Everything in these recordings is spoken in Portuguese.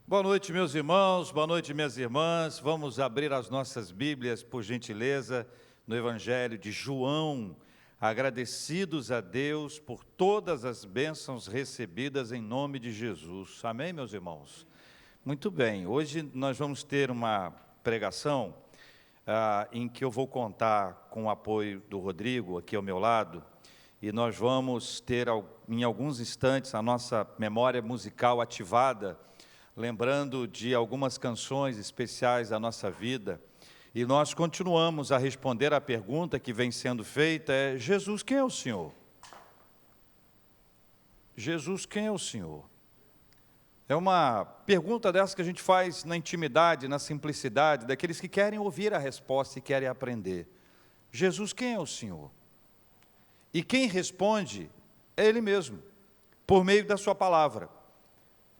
Boa noite, meus irmãos, boa noite, minhas irmãs. Vamos abrir as nossas Bíblias, por gentileza, no Evangelho de João, agradecidos a Deus por todas as bênçãos recebidas em nome de Jesus. Amém, meus irmãos? Muito bem, hoje nós vamos ter uma pregação em que eu vou contar com o apoio do Rodrigo, aqui ao meu lado, e nós vamos ter, em alguns instantes, a nossa memória musical ativada, lembrando de algumas canções especiais da nossa vida, e nós continuamos a responder à pergunta que vem sendo feita, Jesus, quem é o Senhor? Jesus, quem é o Senhor? É uma pergunta dessa que a gente faz na intimidade, na simplicidade, daqueles que querem ouvir a resposta e querem aprender. Jesus, quem é o Senhor? E quem responde é Ele mesmo, por meio da sua palavra.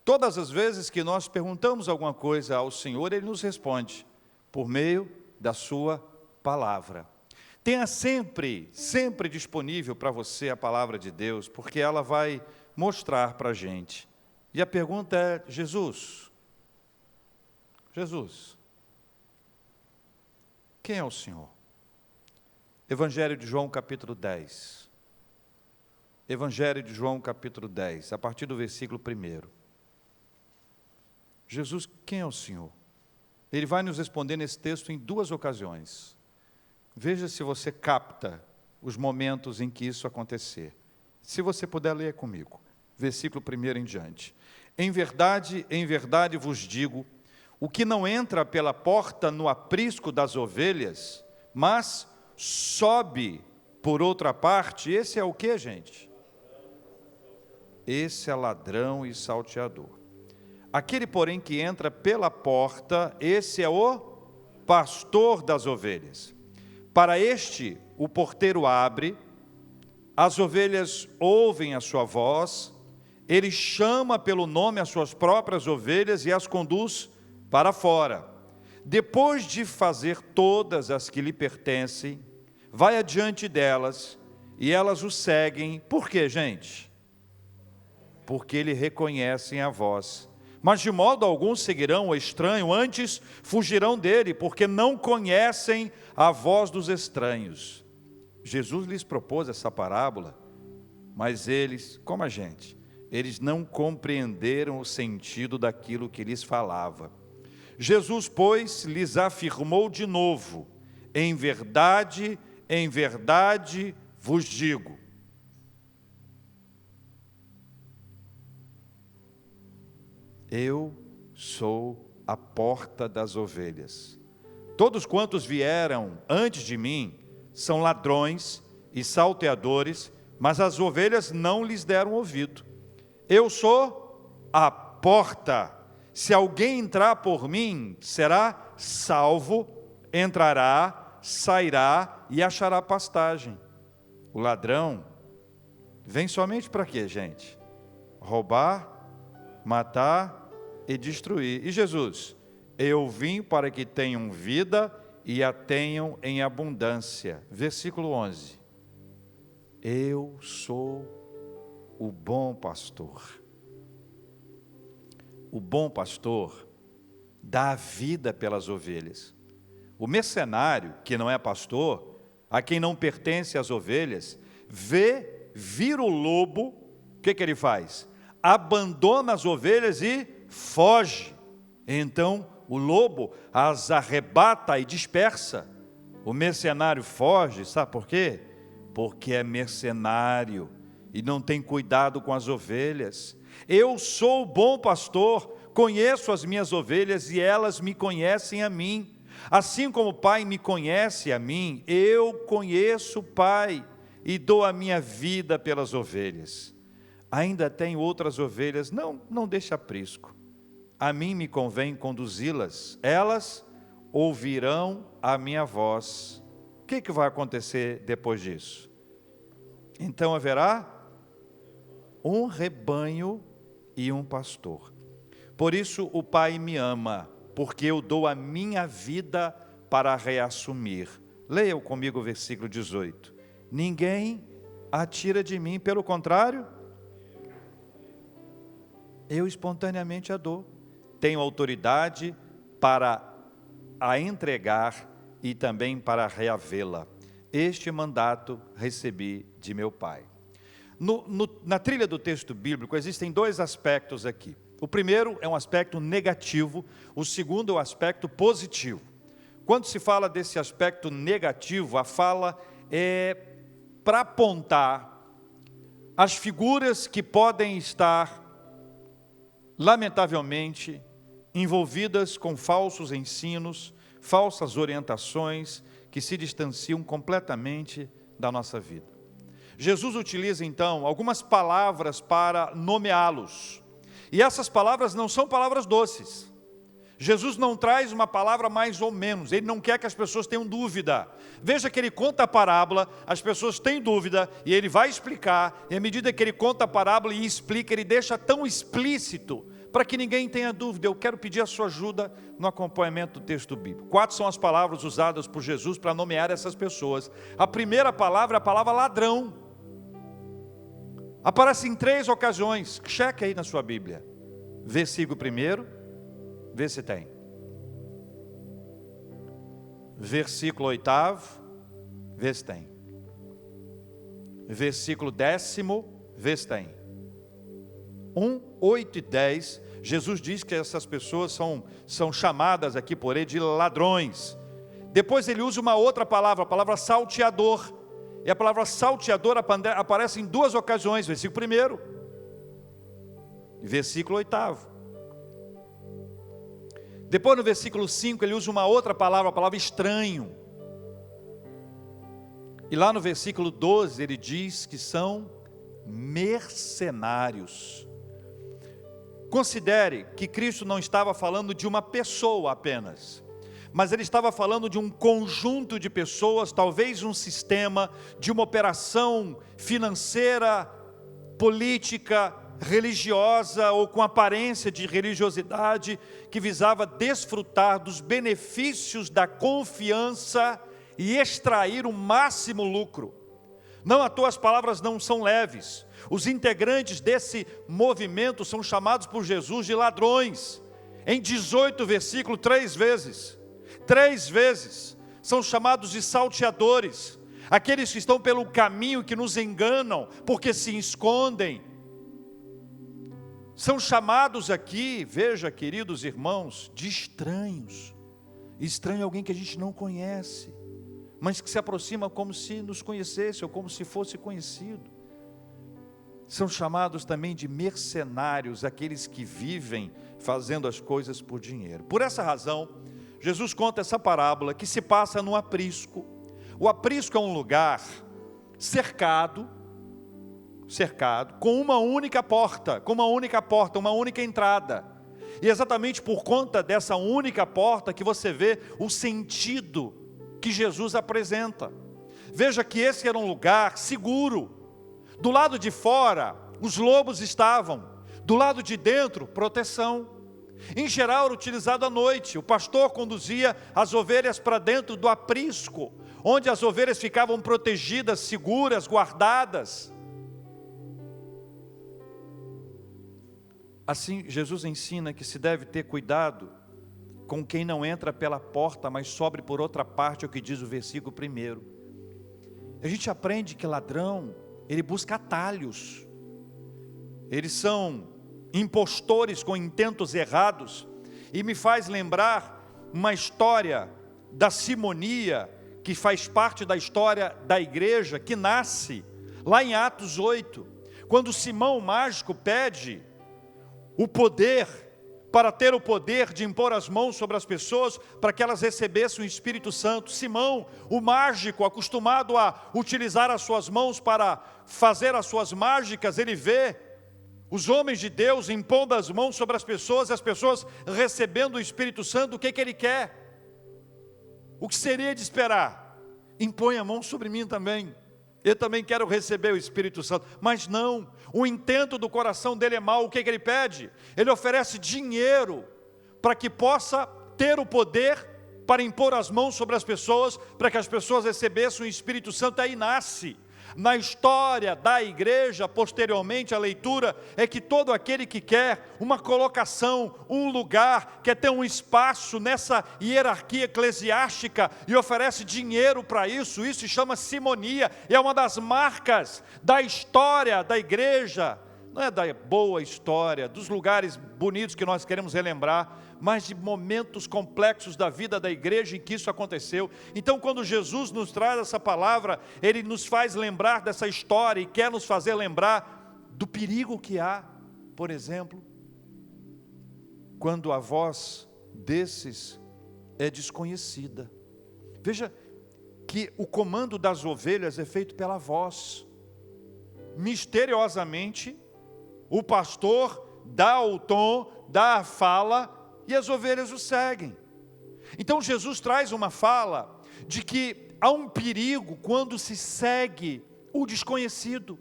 Todas as vezes que nós perguntamos alguma coisa ao Senhor, Ele nos responde por meio da sua palavra. Tenha sempre disponível para você a palavra de Deus, porque ela vai mostrar para a gente. E a pergunta é, Jesus, quem é o Senhor? Evangelho de João, capítulo 10. Evangelho de João, capítulo 10, a partir do versículo 1. Jesus, quem é o Senhor? Ele vai nos responder nesse texto em duas ocasiões. Veja se você capta os momentos em que isso acontecer. Se você puder ler comigo, versículo 1 em diante. Em verdade vos digo, o que não entra pela porta no aprisco das ovelhas, mas sobe por outra parte, esse é o que, gente? Esse é ladrão e salteador. Aquele, porém, que entra pela porta, esse é o pastor das ovelhas. Para este, o porteiro abre, as ovelhas ouvem a sua voz, ele chama pelo nome as suas próprias ovelhas e as conduz para fora. Depois de fazer todas as que lhe pertencem, vai adiante delas e elas o seguem. Por quê, gente? Porque ele reconhecem a voz. Mas de modo algum seguirão o estranho, antes fugirão dele, porque não conhecem a voz dos estranhos. Jesus lhes propôs essa parábola, mas eles, como a gente, eles não compreenderam o sentido daquilo que lhes falava. Jesus, pois, lhes afirmou de novo, em verdade vos digo. Eu sou a porta das ovelhas. Todos quantos vieram antes de mim são ladrões e salteadores, mas as ovelhas não lhes deram ouvido. Eu sou a porta. Se alguém entrar por mim, será salvo, entrará, sairá e achará pastagem. O ladrão vem somente para quê, gente? Roubar, matar e destruir. E Jesus? Eu vim para que tenham vida e a tenham em abundância. Versículo 11. Eu sou o bom pastor. O bom pastor dá a vida pelas ovelhas. O mercenário, que não é pastor, a quem não pertence as ovelhas, vê vir o lobo, o que ele faz? Abandona as ovelhas e foge. Então o lobo as arrebata e dispersa. O mercenário foge, sabe por quê? Porque é mercenário e não tem cuidado com as ovelhas. Eu sou o bom pastor, conheço as minhas ovelhas e elas me conhecem a mim. Assim como o Pai me conhece a mim, eu conheço o Pai e dou a minha vida pelas ovelhas. Ainda tem outras ovelhas, não deixa aprisco. A mim me convém conduzi-las, elas ouvirão a minha voz. O que vai acontecer depois disso? Então haverá um rebanho e um pastor. Por isso o Pai me ama, porque eu dou a minha vida para reassumir. Leiam comigo o versículo 18. Ninguém a tira de mim, pelo contrário, eu espontaneamente a dou. tenho autoridade para a entregar e também para reavê-la. Este mandato recebi de meu Pai. Na trilha do texto bíblico existem dois aspectos aqui. O primeiro é um aspecto negativo, o segundo é o aspecto positivo. Quando se fala desse aspecto negativo, a fala é para apontar as figuras que podem estar, lamentavelmente, envolvidas com falsos ensinos, falsas orientações que se distanciam completamente da nossa vida. Jesus utiliza então algumas palavras para nomeá-los. E essas palavras não são palavras doces. Jesus não traz uma palavra mais ou menos, ele não quer que as pessoas tenham dúvida. Veja que ele conta a parábola, as pessoas têm dúvida, e ele vai explicar, e à medida que ele conta a parábola e explica, ele deixa tão explícito, para que ninguém tenha dúvida. Eu quero pedir a sua ajuda no acompanhamento do texto bíblico. 4 são as palavras usadas por Jesus para nomear essas pessoas. A primeira palavra é a palavra ladrão. Aparece em 3 ocasiões, cheque aí na sua Bíblia. Versículo 1, vê se tem. Versículo 8, vê se tem. Versículo 10, vê se tem. 1, 8 e 10, Jesus diz que essas pessoas são chamadas aqui por ele de ladrões. Depois ele usa uma outra palavra, a palavra salteador. E a palavra salteador aparece em 2 ocasiões, versículo 1 e versículo 8. Depois no versículo 5 ele usa uma outra palavra, a palavra estranho. E lá no versículo 12 ele diz que são mercenários. Considere que Cristo não estava falando de uma pessoa apenas, mas ele estava falando de um conjunto de pessoas, talvez um sistema, de uma operação financeira, política, religiosa ou com aparência de religiosidade, que visava desfrutar dos benefícios da confiança e extrair o máximo lucro. Não à toa as palavras não são leves. Os integrantes desse movimento são chamados por Jesus de ladrões. Em 18 versículos, 3 vezes. 3 vezes são chamados de salteadores. Aqueles que estão pelo caminho, que nos enganam, porque se escondem. São chamados aqui, veja, queridos irmãos, de estranhos. Estranho é alguém que a gente não conhece, mas que se aproxima como se nos conhecesse, ou como se fosse conhecido. São chamados também de mercenários, aqueles que vivem fazendo as coisas por dinheiro. Por essa razão, Jesus conta essa parábola que se passa no aprisco. O aprisco é um lugar cercado, com uma única porta, uma única entrada. E exatamente por conta dessa única porta que você vê o sentido que Jesus apresenta. Veja que esse era um lugar seguro. Do lado de fora, os lobos estavam. Do lado de dentro, proteção. Em geral, era utilizado à noite. O pastor conduzia as ovelhas para dentro do aprisco, onde as ovelhas ficavam protegidas, seguras, guardadas. Assim, Jesus ensina que se deve ter cuidado com quem não entra pela porta, mas sobe por outra parte, é o que diz o versículo 1. A gente aprende que ladrão, ele busca atalhos. Eles são impostores com intentos errados. E me faz lembrar uma história da simonia, que faz parte da história da igreja, que nasce lá em Atos 8, quando Simão o mágico pede o poder, para ter o poder de impor as mãos sobre as pessoas, para que elas recebessem o Espírito Santo. Simão, o mágico, acostumado a utilizar as suas mãos para fazer as suas mágicas, ele vê os homens de Deus impondo as mãos sobre as pessoas, e as pessoas recebendo o Espírito Santo. O que ele quer? O que seria de esperar? Impõe a mão sobre mim também. Eu também quero receber o Espírito Santo. Mas não, o intento do coração dele é mau. O que ele pede? Ele oferece dinheiro para que possa ter o poder para impor as mãos sobre as pessoas, para que as pessoas recebessem o Espírito Santo. Aí nasce Na história da igreja, posteriormente à leitura, é que todo aquele que quer uma colocação, um lugar, quer ter um espaço nessa hierarquia eclesiástica e oferece dinheiro para isso se chama simonia, e é uma das marcas da história da igreja, não é da boa história, dos lugares bonitos que nós queremos relembrar, mas de momentos complexos da vida da igreja em que isso aconteceu. Então, quando Jesus nos traz essa palavra, Ele nos faz lembrar dessa história e quer nos fazer lembrar do perigo que há, por exemplo, quando a voz desses é desconhecida. Veja que o comando das ovelhas é feito pela voz. Misteriosamente, o pastor dá o tom, dá a fala, e as ovelhas o seguem. Então Jesus traz uma fala de que há um perigo quando se segue o desconhecido.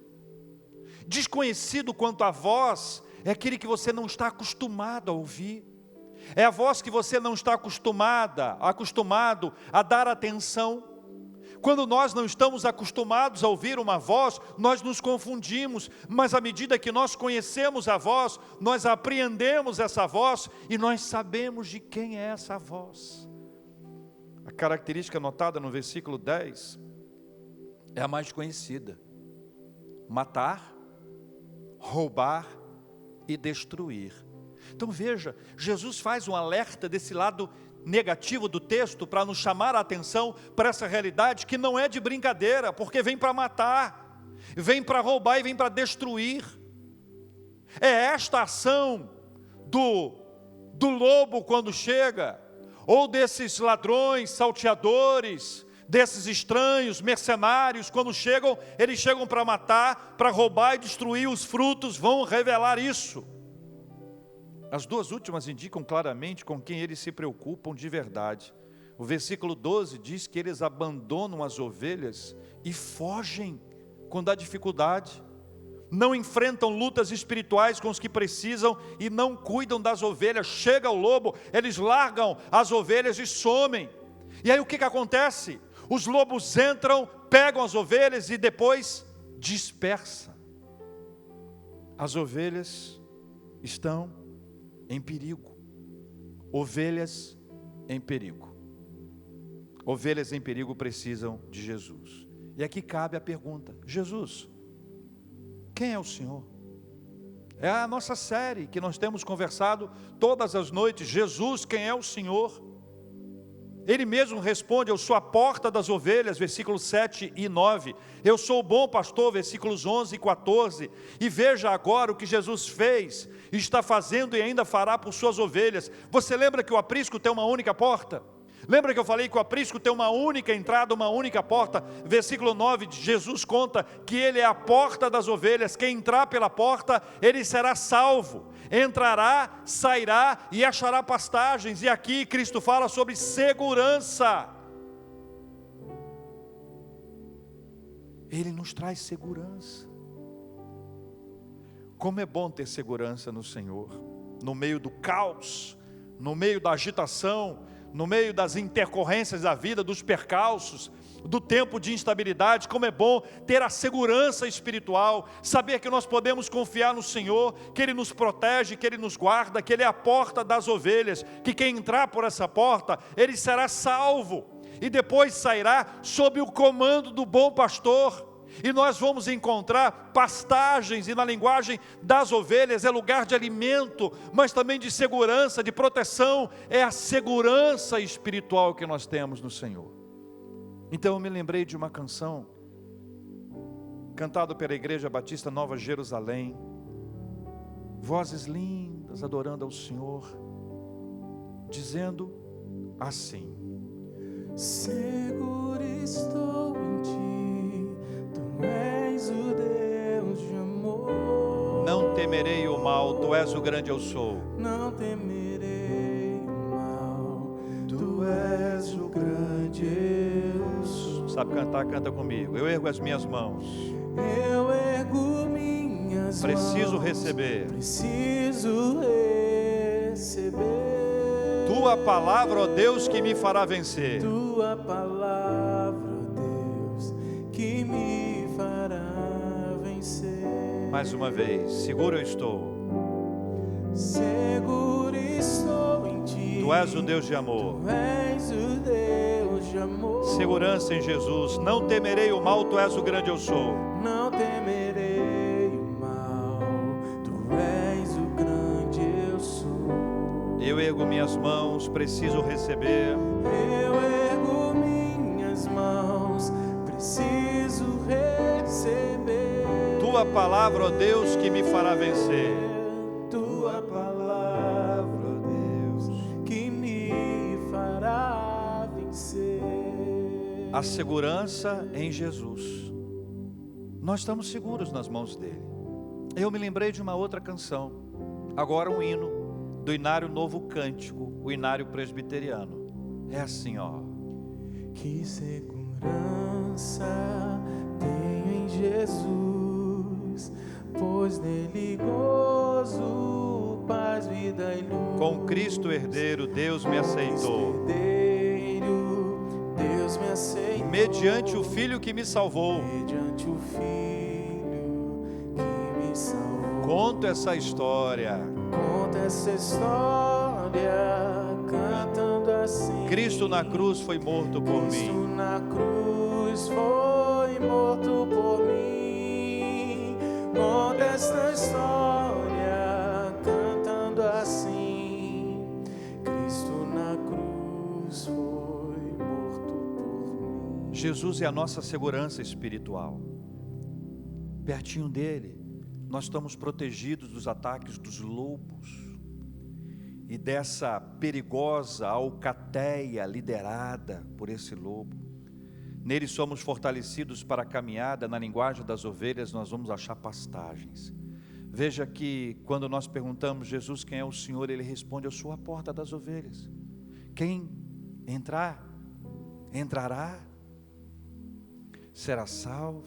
Desconhecido quanto à voz é aquele que você não está acostumado a ouvir. É a voz que você não está acostumado a dar atenção. Quando nós não estamos acostumados a ouvir uma voz, nós nos confundimos, mas à medida que nós conhecemos a voz, nós apreendemos essa voz e nós sabemos de quem é essa voz. A característica notada no versículo 10 é a mais conhecida: matar, roubar e destruir. Então veja, Jesus faz um alerta desse lado negativo do texto para nos chamar a atenção para essa realidade que não é de brincadeira, porque vem para matar, vem para roubar e vem para destruir. É esta ação do lobo quando chega, ou desses ladrões, salteadores, desses estranhos, mercenários, quando chegam, eles chegam para matar, para roubar e destruir. Os frutos vão revelar isso. As duas últimas indicam claramente com quem eles se preocupam de verdade. O versículo 12 diz que eles abandonam as ovelhas e fogem quando há dificuldade. Não enfrentam lutas espirituais com os que precisam e não cuidam das ovelhas. Chega o lobo, eles largam as ovelhas e somem. E aí o que acontece? Os lobos entram, pegam as ovelhas e depois dispersam. As ovelhas estão em perigo. Ovelhas em perigo. Ovelhas em perigo precisam de Jesus. E aqui cabe a pergunta: Jesus, quem é o Senhor? É a nossa série que nós temos conversado todas as noites. Jesus, quem é o Senhor? Ele mesmo responde: eu sou a porta das ovelhas, versículos 7 e 9. Eu sou o bom pastor, versículos 11 e 14. E veja agora o que Jesus fez, está fazendo e ainda fará por suas ovelhas. Você lembra que o aprisco tem uma única porta? Lembra que eu falei que o aprisco tem uma única entrada, uma única porta? Versículo 9, Jesus conta que Ele é a porta das ovelhas. Quem entrar pela porta, ele será salvo. Entrará, sairá e achará pastagens. E aqui Cristo fala sobre segurança. Ele nos traz segurança. Como é bom ter segurança no Senhor, no meio do caos, no meio da agitação, no meio das intercorrências da vida, dos percalços, do tempo de instabilidade. Como é bom ter a segurança espiritual, saber que nós podemos confiar no Senhor, que Ele nos protege, que Ele nos guarda, que Ele é a porta das ovelhas, que quem entrar por essa porta, ele será salvo, e depois sairá sob o comando do bom pastor. E nós vamos encontrar pastagens, e na linguagem das ovelhas é lugar de alimento, mas também de segurança, de proteção. É a segurança espiritual que nós temos no Senhor. Então eu me lembrei de uma canção cantada pela Igreja Batista Nova Jerusalém. Vozes lindas adorando ao Senhor, dizendo assim: seguro estou em ti, tu és o Deus de amor. Não temerei o mal, tu és o grande eu sou. Não temerei o mal, tu és o grande eu sou. Sabe cantar? Canta comigo. Eu ergo as minhas mãos. Eu ergo minhas mãos. Preciso receber. Preciso receber. Tua palavra, ó Deus, que me fará vencer. Tua palavra, ó Deus, que me fará Mais uma vez, seguro eu estou. Seguro estou em ti. Tu és o Deus de amor. Tu és o Deus de amor. Segurança em Jesus. Não temerei o mal, tu és o grande eu sou. Não temerei o mal, tu és o grande eu sou. Eu ergo minhas mãos, preciso receber. Eu ergo minhas mãos, preciso receber. Tua palavra, ó Deus, que me fará vencer. Tua palavra, ó Deus, que me fará vencer. A segurança em Jesus. Nós estamos seguros nas mãos dele. Eu me lembrei de uma outra canção, agora um hino do Inário Novo Cântico, o Inário Presbiteriano. É assim, ó. Que segurança tenho em Jesus, pois nele gozo, paz, vida e luz. Com Cristo herdeiro, Deus me aceitou. Deus me aceitou. Mediante o Filho que me salvou. Mediante o Filho que me salvou. Conto essa história. Conta essa história, cantando assim. Cristo na cruz foi morto por Cristo mim. na cruz foi morto por mim. Conta essa história, cantando assim. Cristo na cruz foi morto por mim. Jesus é a nossa segurança espiritual. Pertinho dele, nós estamos protegidos dos ataques dos lobos e dessa perigosa alcateia liderada por esse lobo. Nele somos fortalecidos para a caminhada. Na linguagem das ovelhas nós vamos achar pastagens. Veja que quando nós perguntamos, Jesus, quem é o Senhor? Ele responde, eu sou a porta das ovelhas. Quem entrar, entrará, será salvo,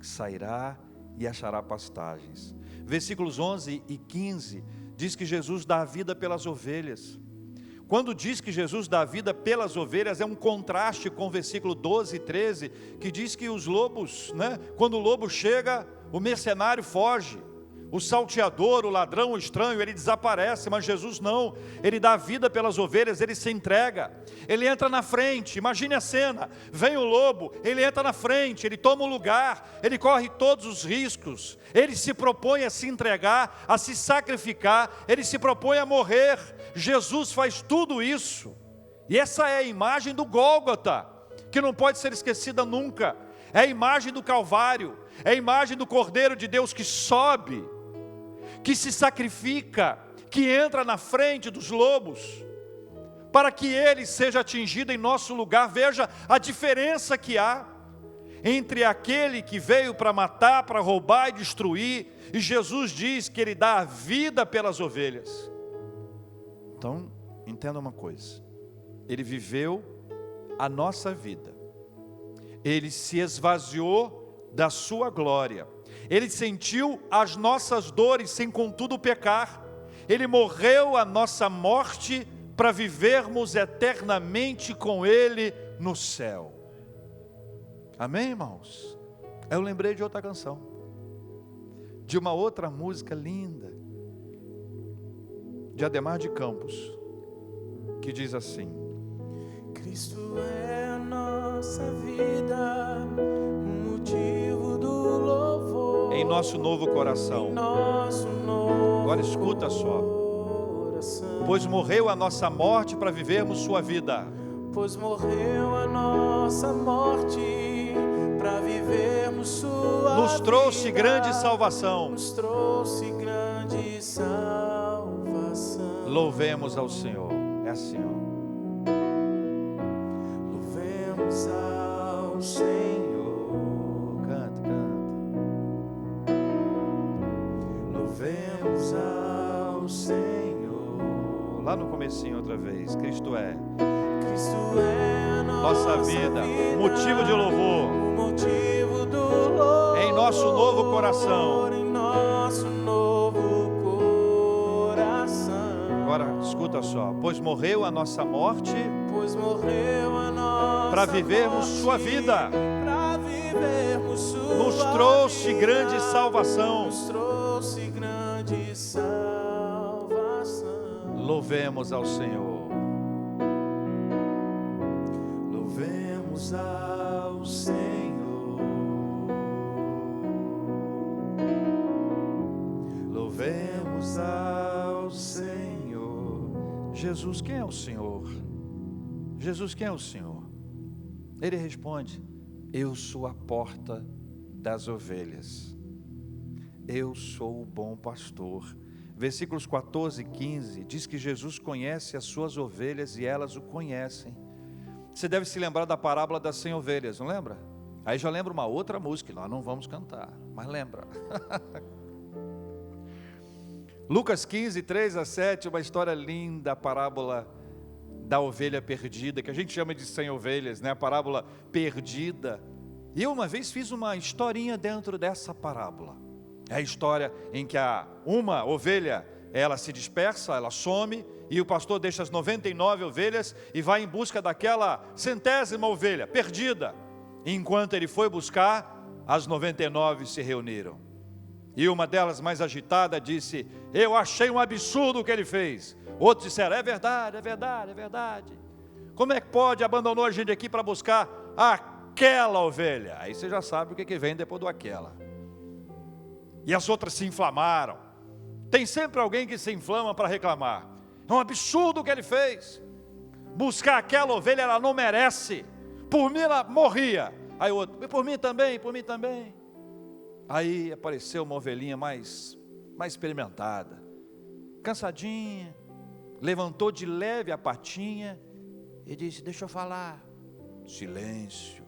sairá e achará pastagens. Versículos 11 e 15 diz que Jesus dá a vida pelas ovelhas. Quando diz que Jesus dá a vida pelas ovelhas, é um contraste com o versículo 12 e 13, que diz que os lobos, quando o lobo chega, o mercenário foge. O salteador, o ladrão, o estranho, ele desaparece, mas Jesus não. Ele dá a vida pelas ovelhas, ele se entrega. Ele entra na frente, imagine a cena. Vem o lobo, ele entra na frente, ele toma o lugar, ele corre todos os riscos. Ele se propõe a se entregar, a se sacrificar, ele se propõe a morrer. Jesus faz tudo isso. E essa é a imagem do Gólgota, que não pode ser esquecida nunca. É a imagem do Calvário, é a imagem do Cordeiro de Deus que sobe, que se sacrifica, que entra na frente dos lobos, para que ele seja atingido em nosso lugar. Veja a diferença que há entre aquele que veio para matar, para roubar e destruir, e Jesus diz que ele dá a vida pelas ovelhas. Então, entenda uma coisa, ele viveu a nossa vida, ele se esvaziou da sua glória, ele sentiu as nossas dores sem contudo pecar, ele morreu a nossa morte para vivermos eternamente com ele no céu. Amém, irmãos? Eu lembrei de outra canção, de uma outra música linda, de Ademar de Campos, que diz assim: Cristo é a nossa vida, o motivo do louvor, em nosso novo coração. em nosso novo Agora escuta só. coração. Pois morreu a nossa morte para vivermos sua vida. Pois morreu a nossa morte para vivermos sua vida. Nos trouxe grande salvação. Nos trouxe grande salvação. Louvemos ao Senhor. É assim, ó. Louvemos ao Senhor. Canta, canta. Louvemos ao Senhor. Lá no comecinho outra vez. Cristo é Cristo é a nossa vida, motivo de louvor, o motivo do louvor, em nosso novo coração. em nosso novo coração. Agora escuta só. Pois morreu a nossa morte Pois morreu a nossa para vivermos morte, sua vida. para vivermos sua Nos trouxe vida. grande salvação. Nos trouxe Louvemos ao Senhor. Louvemos ao Senhor. Louvemos ao Senhor. Jesus, quem é o Senhor? Jesus, quem é o Senhor? Ele responde: eu sou a porta das ovelhas. Eu sou o bom pastor. Versículos 14 e 15 diz que Jesus conhece as suas ovelhas e elas o conhecem. Você deve se lembrar da parábola das 100 ovelhas, não lembra? Aí já lembra uma outra música, nós não vamos cantar, mas lembra. Lucas 15, 3 a 7, uma história linda, a parábola da ovelha perdida, que a gente chama de 100 ovelhas, né? A parábola perdida. E eu uma vez fiz uma historinha dentro dessa parábola. É a história em que uma ovelha, ela se dispersa, ela some, e o pastor deixa as 99 ovelhas e vai em busca daquela 100ª ovelha perdida. E enquanto ele foi buscar, as 99 se reuniram. E uma delas, mais agitada, disse: eu achei um absurdo o que ele fez. Outros disseram: é verdade, é verdade, é verdade. Como é que pode? Abandonou a gente aqui para buscar aquela ovelha. Aí você já sabe o que vem depois do aquela. E as outras se inflamaram. Tem sempre alguém que se inflama para reclamar. É um absurdo o que ele fez. Buscar aquela ovelha, ela não merece. Por mim ela morria. Aí o outro: por mim também, por mim também. Aí apareceu uma ovelhinha mais experimentada, cansadinha, levantou de leve a patinha e disse: deixa eu falar. Silêncio.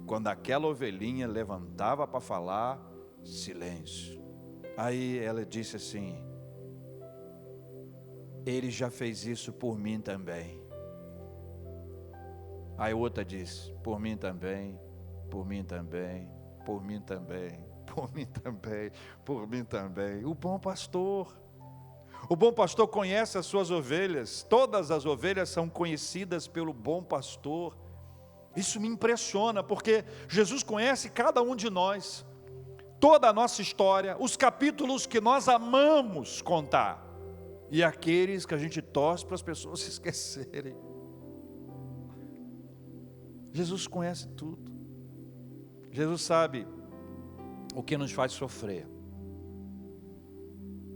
Quando aquela ovelhinha levantava para falar, silêncio. Aí ela disse assim: ele já fez isso por mim também. Aí outra disse: por mim também, por mim também, por mim também, por mim também, por mim também. O bom pastor conhece as suas ovelhas. Todas as ovelhas são conhecidas pelo bom pastor. Isso me impressiona, porque Jesus conhece cada um de nós, toda a nossa história, os capítulos que nós amamos contar, e aqueles que a gente torce para as pessoas se esquecerem. Jesus conhece tudo. Jesus sabe o que nos faz sofrer.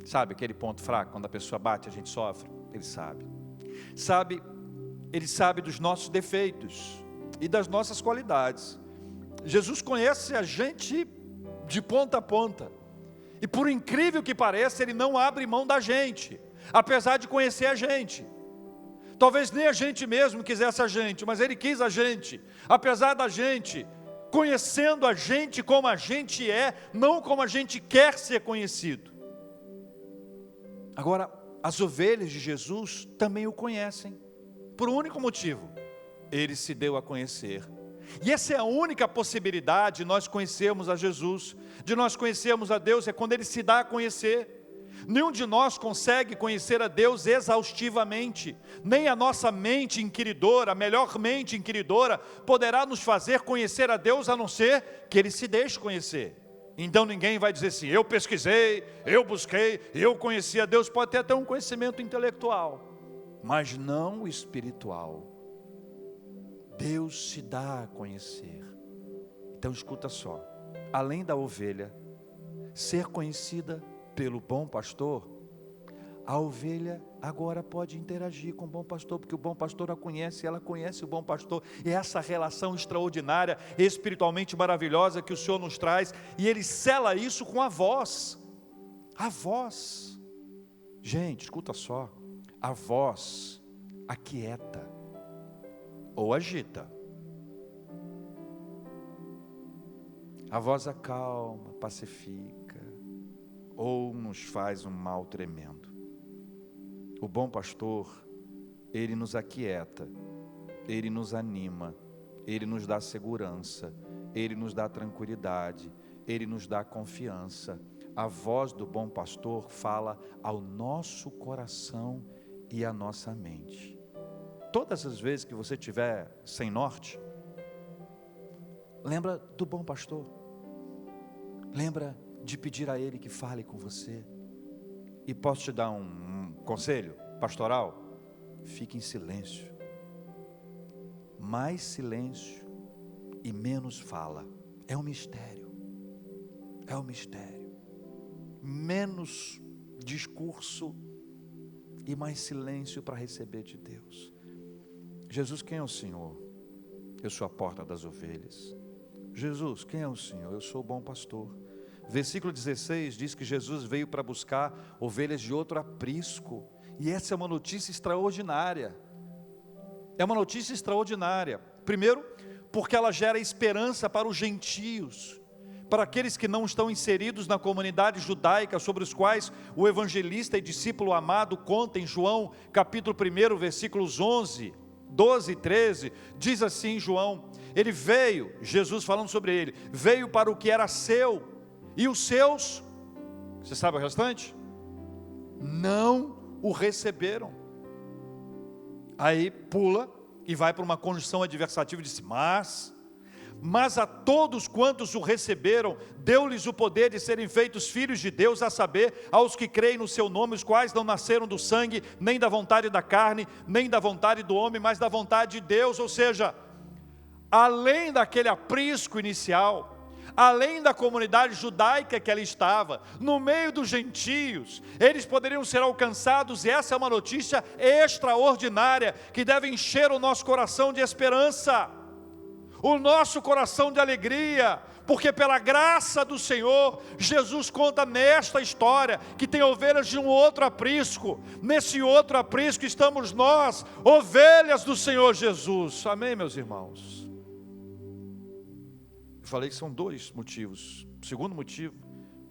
Sabe aquele ponto fraco, quando a pessoa bate, a gente sofre? Ele sabe. Ele sabe dos nossos defeitos e das nossas qualidades. Jesus conhece a gente de ponta a ponta. E por incrível que pareça, Ele não abre mão da gente, apesar de conhecer a gente. Talvez nem a gente mesmo quisesse a gente, mas Ele quis a gente, apesar da gente, conhecendo a gente como a gente é, não como a gente quer ser conhecido. Agora, as ovelhas de Jesus também o conhecem, por um único motivo: Ele se deu a conhecer. E essa é a única possibilidade de nós conhecermos a Jesus, de nós conhecermos a Deus, é quando Ele se dá a conhecer. Nenhum de nós consegue conhecer a Deus exaustivamente, nem a nossa mente inquiridora, a melhor mente inquiridora, poderá nos fazer conhecer a Deus, a não ser que Ele se deixe conhecer. Então ninguém vai dizer assim: eu pesquisei, eu busquei, eu conheci a Deus. Pode ter até um conhecimento intelectual, mas não espiritual. Deus se dá a conhecer. Então escuta só, além da ovelha ser conhecida pelo bom pastor, a ovelha agora pode interagir com o bom pastor, porque o bom pastor a conhece, ela conhece o bom pastor. E essa relação extraordinária, espiritualmente maravilhosa que o Senhor nos traz, e Ele sela isso com a voz. A voz, gente, escuta só, a voz aquieta ou agita. A voz acalma, pacifica, ou nos faz um mal tremendo. O bom pastor, ele nos aquieta, ele nos anima, ele nos dá segurança, ele nos dá tranquilidade, ele nos dá confiança. A voz do bom pastor fala ao nosso coração e à nossa mente. Todas as vezes que você estiver sem norte, lembra do bom pastor. Lembra de pedir a Ele que fale com você. E posso te dar um conselho? pastoral? Fique em silêncio. Mais silêncio e menos fala. É um mistério. É um mistério. Menos discurso e mais silêncio para receber de Deus. Jesus, quem é o Senhor? Eu sou a porta das ovelhas. Jesus, quem é o Senhor? Eu sou o bom pastor. Versículo 16 diz que Jesus veio para buscar ovelhas de outro aprisco. E essa é uma notícia extraordinária. É uma notícia extraordinária. Primeiro, porque ela gera esperança para os gentios, para aqueles que não estão inseridos na comunidade judaica, sobre os quais o evangelista e discípulo amado conta em João, capítulo 1, versículos 11, 12 e 13, diz assim João, ele veio, Jesus falando sobre ele, veio para o que era seu, e os seus, você sabe o restante? Não o receberam. Aí pula e vai para uma condição adversativa e diz, mas a todos quantos o receberam, deu-lhes o poder de serem feitos filhos de Deus, a saber, aos que creem no seu nome, os quais não nasceram do sangue, nem da vontade da carne, nem da vontade do homem, mas da vontade de Deus. Ou seja, além daquele aprisco inicial, além da comunidade judaica que ela estava, no meio dos gentios, eles poderiam ser alcançados, e essa é uma notícia extraordinária, que deve encher o nosso coração de esperança, o nosso coração de alegria, porque pela graça do Senhor, Jesus conta nesta história, que tem ovelhas de um outro aprisco, nesse outro aprisco estamos nós, ovelhas do Senhor Jesus, amém, meus irmãos? Falei que são dois motivos. O segundo motivo,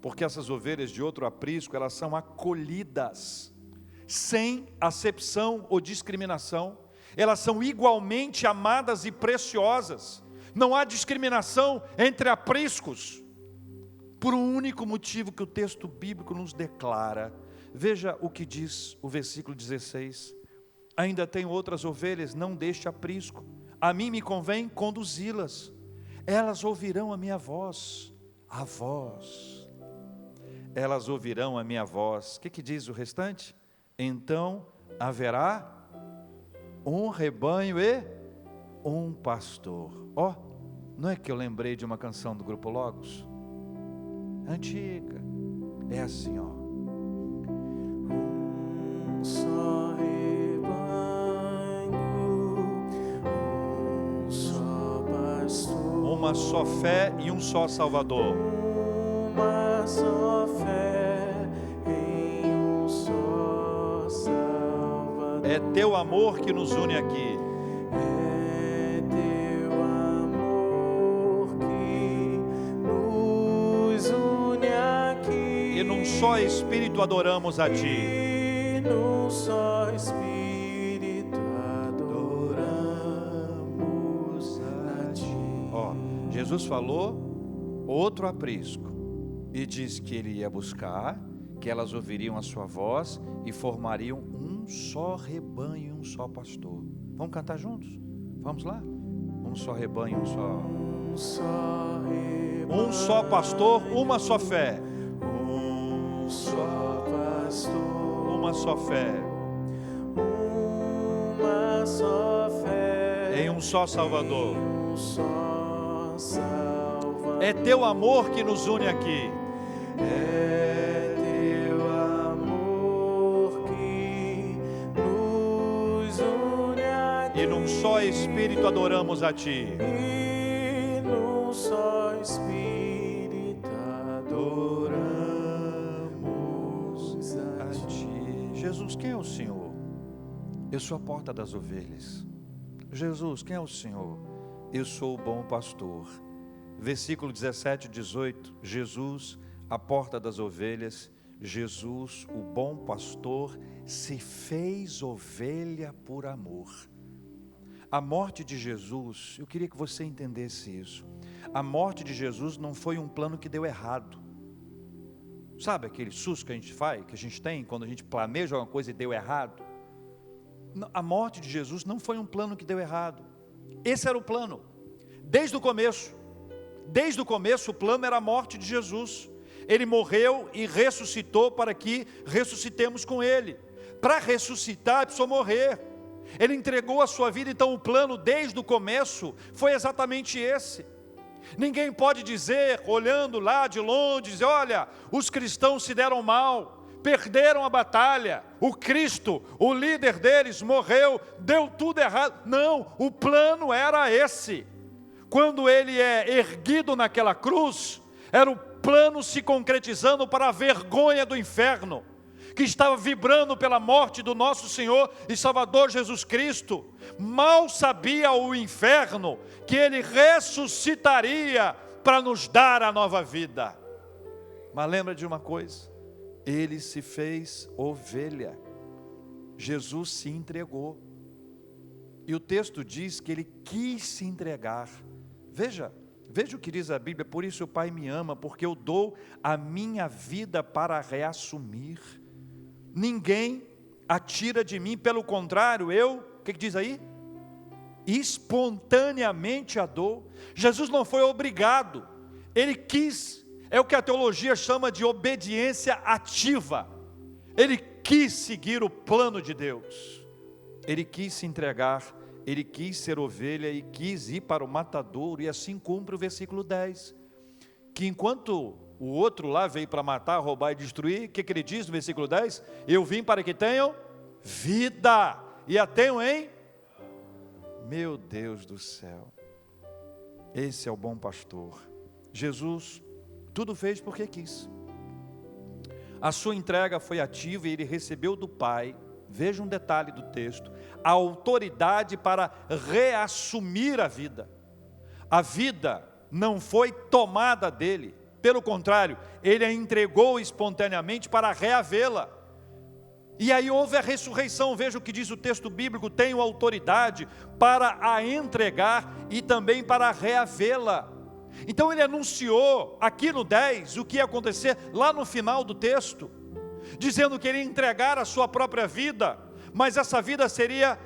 porque essas ovelhas de outro aprisco, elas são acolhidas, sem acepção ou discriminação. Elas são igualmente amadas e preciosas. Não há discriminação entre apriscos, por um único motivo que o texto bíblico nos declara. Veja o que diz o versículo 16. Ainda tenho outras ovelhas, não deste aprisco. A mim me convém conduzi-las. Elas ouvirão a minha voz, a voz, elas ouvirão a minha voz. O que diz o restante? Então haverá um rebanho e um pastor. Ó, não é que eu lembrei de uma canção do Grupo Logos? Antiga, é assim, ó. Um só rebanho, um só pastor. Uma só fé e um só Salvador. Uma só fé em um só Salvador. É teu amor que nos une aqui. É teu amor que nos une aqui. E num só Espírito adoramos a Ti. E num só Espírito Jesus falou outro aprisco e diz que ele ia buscar, que elas ouviriam a sua voz e formariam um só rebanho e um só pastor. Vamos cantar juntos? Vamos lá? Um só rebanho, um só pastor, uma só fé. Um só pastor, uma só fé. Uma só fé em um só Salvador. Um só Salvador. É teu amor que nos une aqui. É teu amor que nos une aqui. E num só Espírito adoramos a Ti. E num só Espírito adoramos a Ti. Jesus, quem é o Senhor? Eu sou a porta das ovelhas. Jesus, quem é o Senhor? Eu sou o bom pastor. Versículo 17 e 18, Jesus, a porta das ovelhas, Jesus, o bom pastor, se fez ovelha por amor. A morte de Jesus, eu queria que você entendesse isso. A morte de Jesus não foi um plano que deu errado. Sabe aquele susto que a gente faz, que a gente tem quando a gente planeja alguma coisa e deu errado? A morte de Jesus não foi um plano que deu errado. Esse era o plano, desde o começo. Desde o começo o plano era a morte de Jesus. Ele morreu e ressuscitou para que ressuscitemos com Ele. para ressuscitar, precisou morrer. Ele entregou a sua vida, então o plano desde o começo foi exatamente esse. Ninguém pode dizer, olhando lá de longe, dizer, olha, os cristãos se deram mal, perderam a batalha, o Cristo, o líder deles, morreu, deu tudo errado. Não, o plano era esse. Quando ele é erguido naquela cruz, era o plano se concretizando para a vergonha do inferno, que estava vibrando pela morte do nosso Senhor e Salvador Jesus Cristo. Mal sabia o inferno que ele ressuscitaria para nos dar a nova vida. Mas lembra de uma coisa, ele se fez ovelha, Jesus se entregou, e o texto diz que ele quis se entregar. Veja o que diz a Bíblia: por isso o Pai me ama, porque eu dou a minha vida para reassumir. Ninguém a tira de mim, pelo contrário, o que diz aí? Espontaneamente a dou. Jesus não foi obrigado, ele quis. É o que a teologia chama de obediência ativa. Ele quis seguir o plano de Deus, ele quis se entregar, ele quis ser ovelha e quis ir para o matadouro. E assim cumpre o versículo 10, que enquanto o outro lá veio para matar, roubar e destruir, o que ele diz no versículo 10? Eu vim para que tenham vida, e a tenham em... Meu Deus do céu, esse é o bom pastor. Jesus tudo fez porque quis. A sua entrega foi ativa e ele recebeu do Pai, veja um detalhe do texto, a autoridade para reassumir a vida. A vida não foi tomada dele, pelo contrário, ele a entregou espontaneamente para reavê-la. E aí houve a ressurreição. Veja o que diz o texto bíblico: tenho autoridade para a entregar e também para reavê-la. Então ele anunciou aqui no 10 o que ia acontecer lá no final do texto, dizendo que ele ia entregar a sua própria vida, mas essa vida seria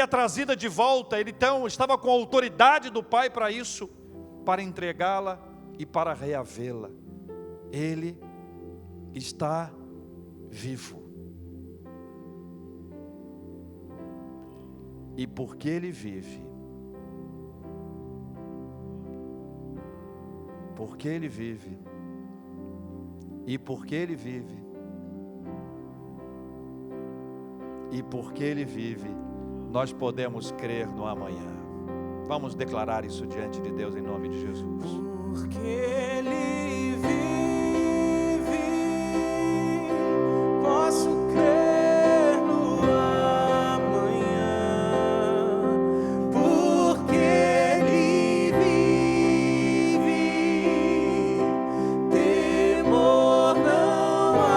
trazida de volta. Ele então estava com a autoridade do Pai para isso, para entregá-la e para reavê-la. Ele está vivo, e porque ele vive, porque ele vive, e porque ele vive, e porque ele vive, nós podemos crer no amanhã. Vamos declarar isso diante de Deus em nome de Jesus. Porque ele vive, posso crer no amanhã. Porque ele vive, temor não há.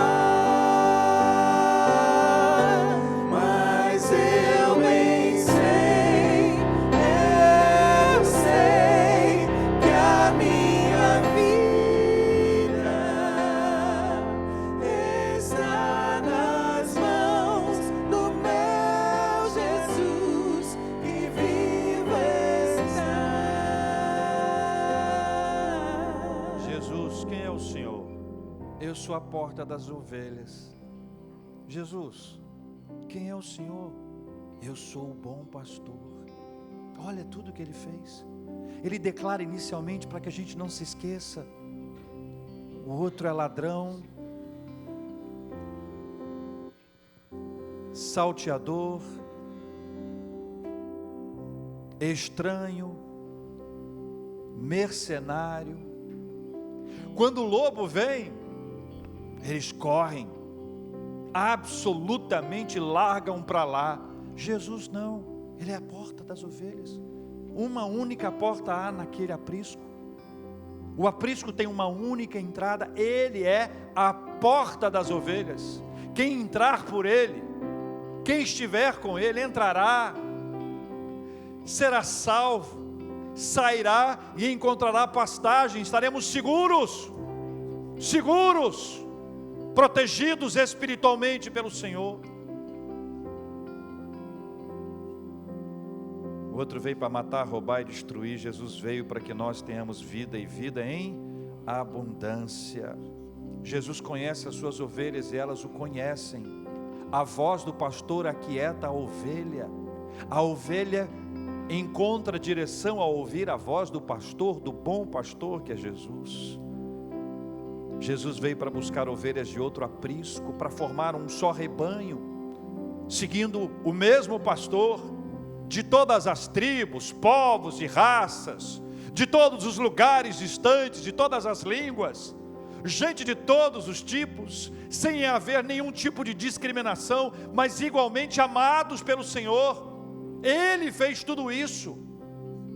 Mas eu bem sei que a minha vida está nas mãos do meu Jesus, que vivo está. Jesus, quem é o Senhor? Eu sou a porta das ovelhas. Jesus, quem é o Senhor? Eu sou o bom pastor. Olha tudo que ele fez. Ele declara inicialmente, para que a gente não se esqueça: o outro é ladrão, salteador, estranho, mercenário. Quando o lobo vem, eles correm, absolutamente largam para lá. Jesus não, ele é a porta das ovelhas. Uma única porta há naquele aprisco. O aprisco tem uma única entrada, ele é a porta das ovelhas. Quem entrar por ele, quem estiver com ele, entrará, será salvo, sairá e encontrará pastagem. Estaremos seguros, protegidos espiritualmente pelo Senhor. O outro veio para matar, roubar e destruir. Jesus veio para que nós tenhamos vida, e vida em abundância. Jesus conhece as suas ovelhas e elas o conhecem. a voz do pastor aquieta a ovelha encontra direção ao ouvir a voz do pastor, do bom pastor que é Jesus. Jesus veio para buscar ovelhas de outro aprisco, para formar um só rebanho, seguindo o mesmo pastor, de todas as tribos, povos e raças, de todos os lugares distantes, de todas as línguas, gente de todos os tipos, sem haver nenhum tipo de discriminação, mas igualmente amados pelo Senhor. Ele fez tudo isso,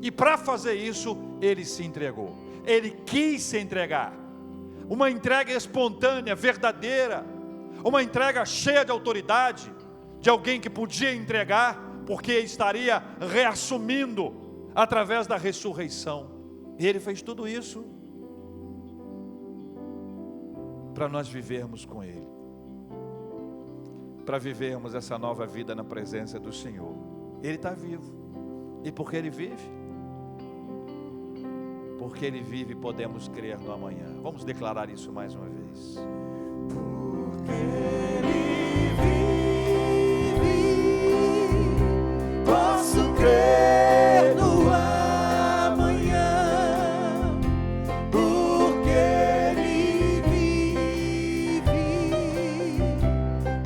e para fazer isso, Ele se entregou, Ele quis se entregar, uma entrega espontânea, verdadeira, uma entrega cheia de autoridade, de alguém que podia entregar, porque estaria reassumindo, através da ressurreição. E Ele fez tudo isso, para nós vivermos com Ele, para vivermos essa nova vida na presença do Senhor. Ele está vivo, e porque Ele vive, podemos crer no amanhã. Vamos declarar isso mais uma vez. Porque Ele vive, posso crer no amanhã. Porque Ele vive,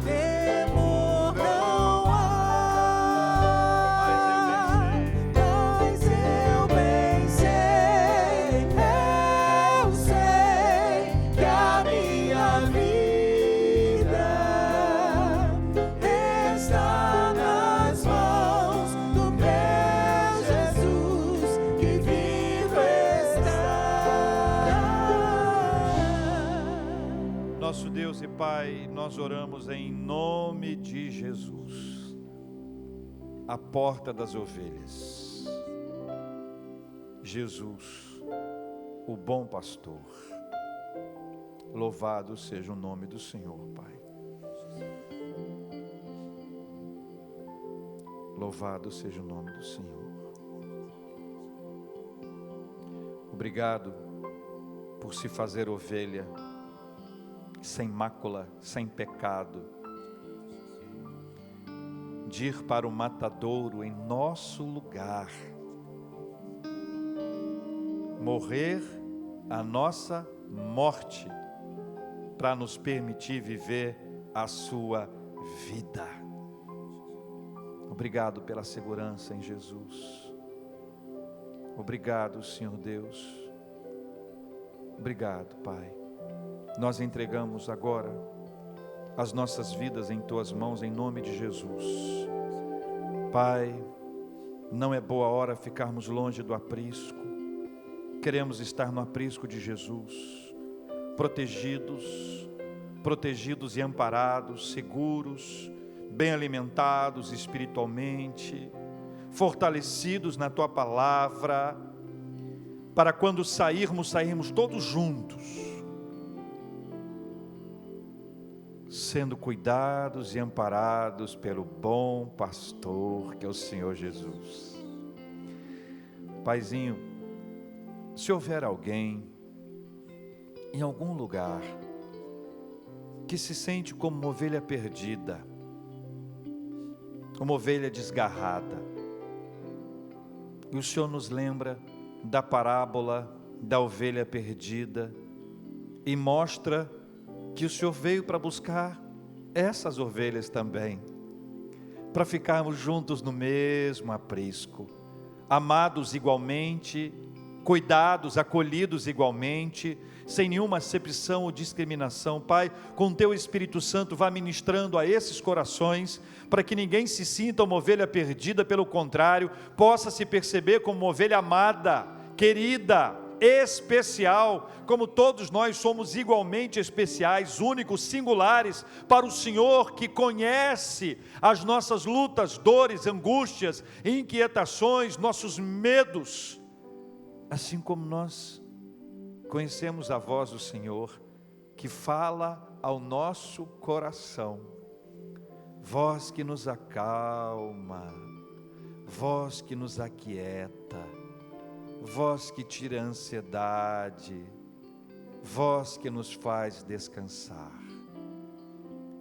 temor não há. Mas eu bem sei, eu sei que a minha vida está nas mãos do meu Jesus, que vivo está. Nosso Deus e Pai, nós oramos em nome de Jesus, a porta das ovelhas. Jesus, o bom pastor. Louvado seja o nome do Senhor, Pai. Louvado seja o nome do Senhor. Obrigado por se fazer ovelha, sem mácula, sem pecado, de ir para o matadouro em nosso lugar, morrer a nossa morte, para nos permitir viver a sua vida. Obrigado pela segurança em Jesus. Obrigado, Senhor Deus. Obrigado, Pai. Nós entregamos agora as nossas vidas em Tuas mãos, em nome de Jesus. Pai, não é boa hora ficarmos longe do aprisco. Queremos estar no aprisco de Jesus, protegidos e amparados, seguros, bem alimentados espiritualmente, fortalecidos na Tua palavra, para quando sairmos todos juntos, sendo cuidados e amparados pelo bom pastor que é o Senhor Jesus. Paizinho, se houver alguém em algum lugar que se sente como uma ovelha perdida, uma ovelha desgarrada, e o Senhor nos lembra da parábola da ovelha perdida e mostra que o Senhor veio para buscar essas ovelhas também, para ficarmos juntos no mesmo aprisco, amados igualmente, cuidados, acolhidos igualmente, sem nenhuma acepção ou discriminação. Pai, com Teu Espírito Santo, vá ministrando a esses corações, para que ninguém se sinta uma ovelha perdida, pelo contrário, possa se perceber como uma ovelha amada, querida, especial, como todos nós somos igualmente especiais, únicos, singulares para o Senhor, que conhece as nossas lutas, dores, angústias, inquietações, nossos medos, assim como nós conhecemos a voz do Senhor, que fala ao nosso coração, voz que nos acalma, voz que nos aquieta, voz que tira a ansiedade, voz que nos faz descansar.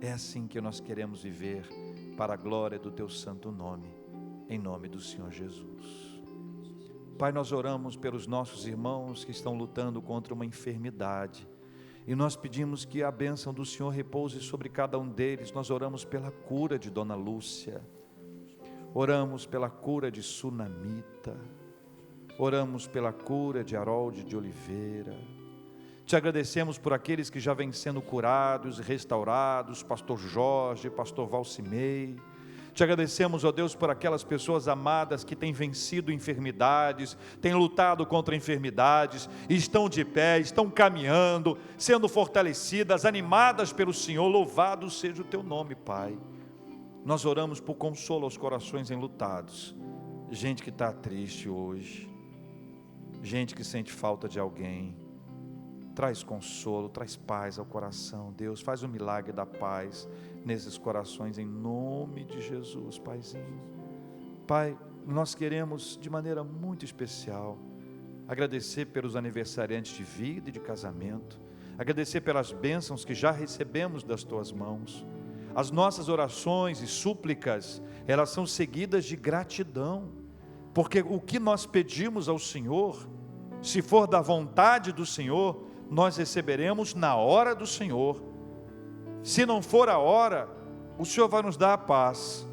É assim que nós queremos viver, para a glória do teu santo nome, em nome do Senhor Jesus. Pai, nós oramos pelos nossos irmãos que estão lutando contra uma enfermidade, e nós pedimos que a bênção do Senhor repouse sobre cada um deles. Nós oramos pela cura de Dona Lúcia, oramos pela cura de Sunamita, oramos pela cura de Harold de Oliveira. Te agradecemos por aqueles que já vêm sendo curados e restaurados, pastor Jorge, pastor Valcimei. Te agradecemos, ó Deus, por aquelas pessoas amadas que têm vencido enfermidades, têm lutado contra enfermidades, e estão de pé, estão caminhando, sendo fortalecidas, animadas pelo Senhor. Louvado seja o teu nome, Pai. Nós oramos por consolo aos corações enlutados, gente que está triste hoje, gente que sente falta de alguém. Traz consolo, traz paz ao coração. Deus, faz o milagre da paz nesses corações, em nome de Jesus, Paizinho. Pai, nós queremos de maneira muito especial agradecer pelos aniversariantes de vida e de casamento, agradecer pelas bênçãos que já recebemos das tuas mãos. As nossas orações e súplicas, elas são seguidas de gratidão, porque o que nós pedimos ao Senhor, se for da vontade do Senhor, nós receberemos na hora do Senhor. Se não for a hora, o Senhor vai nos dar a paz,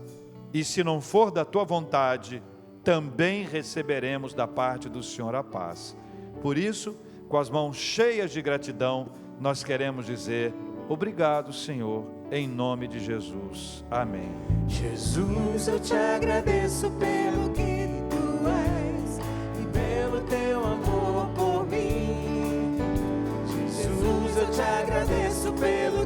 e se não for da tua vontade, também receberemos da parte do Senhor a paz. Por isso, com as mãos cheias de gratidão, nós queremos dizer: obrigado, Senhor, em nome de Jesus. Amém. Jesus, eu te agradeço pelo que tu és e pelo teu amor por mim. Jesus, eu te agradeço pelo